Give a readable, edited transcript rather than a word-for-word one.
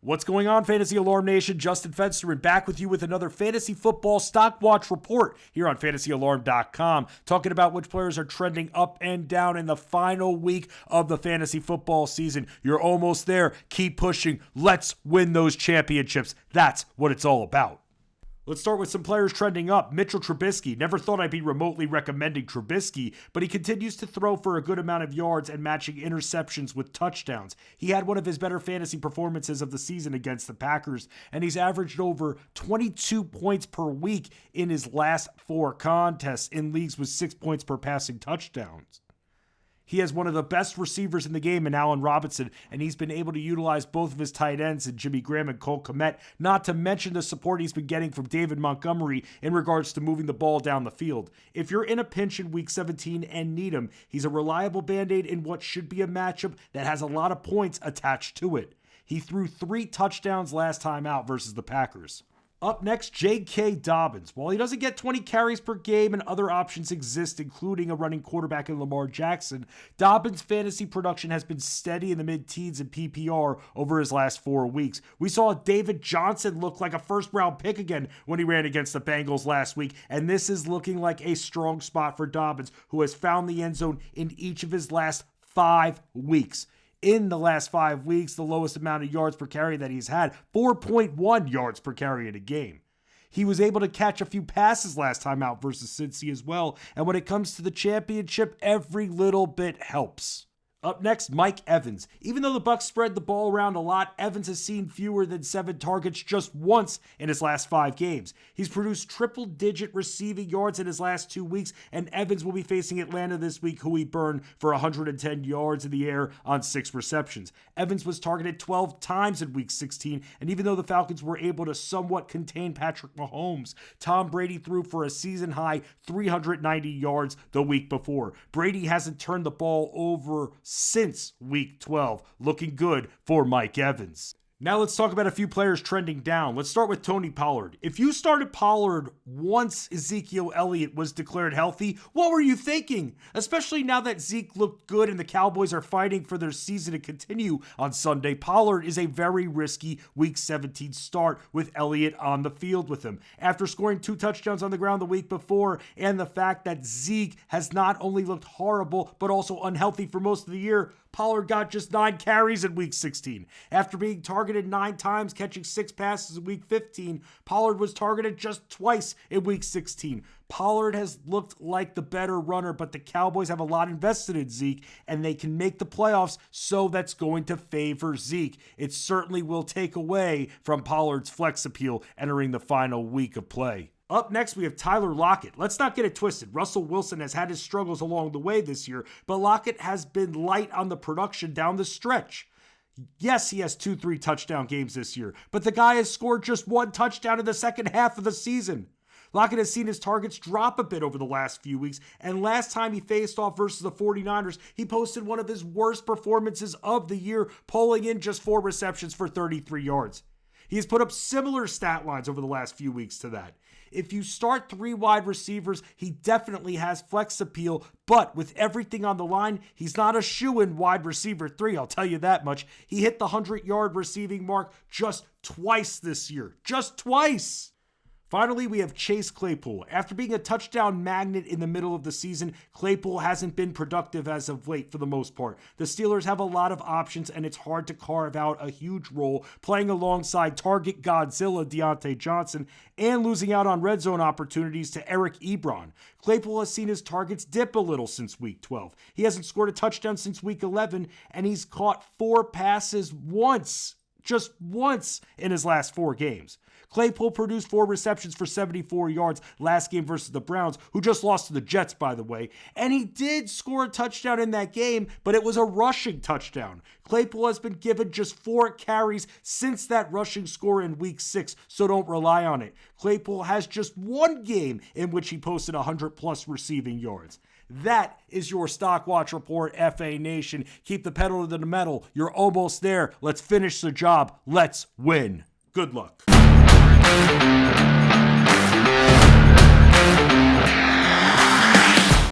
What's going on, Fantasy Alarm Nation? Justin Fensterman back with you with another Fantasy Football Stock Watch report here on FantasyAlarm.com, talking about which players are trending up and down in the final week of the fantasy football season. You're almost there. Keep pushing. Let's win those championships. That's what it's all about. Let's start with some players trending up. Mitchell Trubisky. Never thought I'd be remotely recommending Trubisky, but he continues to throw for a good amount of yards and matching interceptions with touchdowns. He had one of his better fantasy performances of the season against the Packers, and he's averaged over 22 points per week in his last 4 contests in leagues with 6 points per passing touchdowns. He has one of the best receivers in the game in Allen Robinson, and he's been able to utilize both of his tight ends in Jimmy Graham and Cole Kmet, not to mention the support he's been getting from David Montgomery in regards to moving the ball down the field. If you're in a pinch in Week 17 and need him, he's a reliable Band-Aid in what should be a matchup that has a lot of points attached to it. He threw 3 touchdowns last time out versus the Packers. Up next, J.K. Dobbins. While he doesn't get 20 carries per game and other options exist, including a running quarterback in Lamar Jackson, Dobbins' fantasy production has been steady in the mid-teens in PPR over his last 4 weeks. We saw David Johnson look like a first-round pick again when he ran against the Bengals last week, and this is looking like a strong spot for Dobbins, who has found the end zone in each of his last 5 weeks. In the last 5 weeks, the lowest amount of yards per carry that he's had, 4.1 yards per carry in a game. He was able to catch a few passes last time out versus Cincy as well, and when it comes to the championship, every little bit helps. Up next, Mike Evans. Even though the Bucs spread the ball around a lot, Evans has seen fewer than 7 targets just once in his last 5 games. He's produced triple-digit receiving yards in his last 2 weeks, and Evans will be facing Atlanta this week, who he burned for 110 yards in the air on 6 receptions. Evans was targeted 12 times in Week 16, and even though the Falcons were able to somewhat contain Patrick Mahomes, Tom Brady threw for a season-high 390 yards the week before. Brady hasn't turned the ball over since Week 12. Looking good for Mike Evans. Now let's talk about a few players trending down. Let's start with Tony Pollard. If you started Pollard once Ezekiel Elliott was declared healthy, what were you thinking? Especially now that Zeke looked good and the Cowboys are fighting for their season to continue on Sunday, Pollard is a very risky Week 17 start with Elliott on the field with him. After scoring 2 touchdowns on the ground the week before, and the fact that Zeke has not only looked horrible, but also unhealthy for most of the year, Pollard got just 9 carries in Week 16. After being targeted 9 times, catching 6 passes in Week 15, Pollard was targeted just twice in Week 16. Pollard has looked like the better runner, but the Cowboys have a lot invested in Zeke, and they can make the playoffs, so that's going to favor Zeke. It certainly will take away from Pollard's flex appeal entering the final week of play. Up next, we have Tyler Lockett. Let's not get it twisted. Russell Wilson has had his struggles along the way this year, but Lockett has been light on the production down the stretch. Yes, he has 2-3 touchdown games this year, but the guy has scored just 1 touchdown in the second half of the season. Lockett has seen his targets drop a bit over the last few weeks, and last time he faced off versus the 49ers, he posted one of his worst performances of the year, pulling in just 4 receptions for 33 yards. He has put up similar stat lines over the last few weeks to that. If you start 3 wide receivers, he definitely has flex appeal, but with everything on the line, he's not a shoo-in wide receiver 3, I'll tell you that much. He hit the 100-yard receiving mark just twice this year. Just twice! Finally, we have Chase Claypool. After being a touchdown magnet in the middle of the season, Claypool hasn't been productive as of late for the most part. The Steelers have a lot of options, and it's hard to carve out a huge role playing alongside target Godzilla Deontay Johnson and losing out on red zone opportunities to Eric Ebron. Claypool has seen his targets dip a little since Week 12. He hasn't scored a touchdown since Week 11, and he's caught 4 passes just once in his last 4 games. Claypool produced 4 receptions for 74 yards last game versus the Browns, who just lost to the Jets, by the way. And he did score a touchdown in that game, but it was a rushing touchdown. Claypool has been given just 4 carries since that rushing score in Week 6, so don't rely on it. Claypool has just 1 game in which he posted 100-plus receiving yards. That is your Stock Watch Report, FA Nation. Keep the pedal to the metal. You're almost there. Let's finish the job. Let's win. Good luck.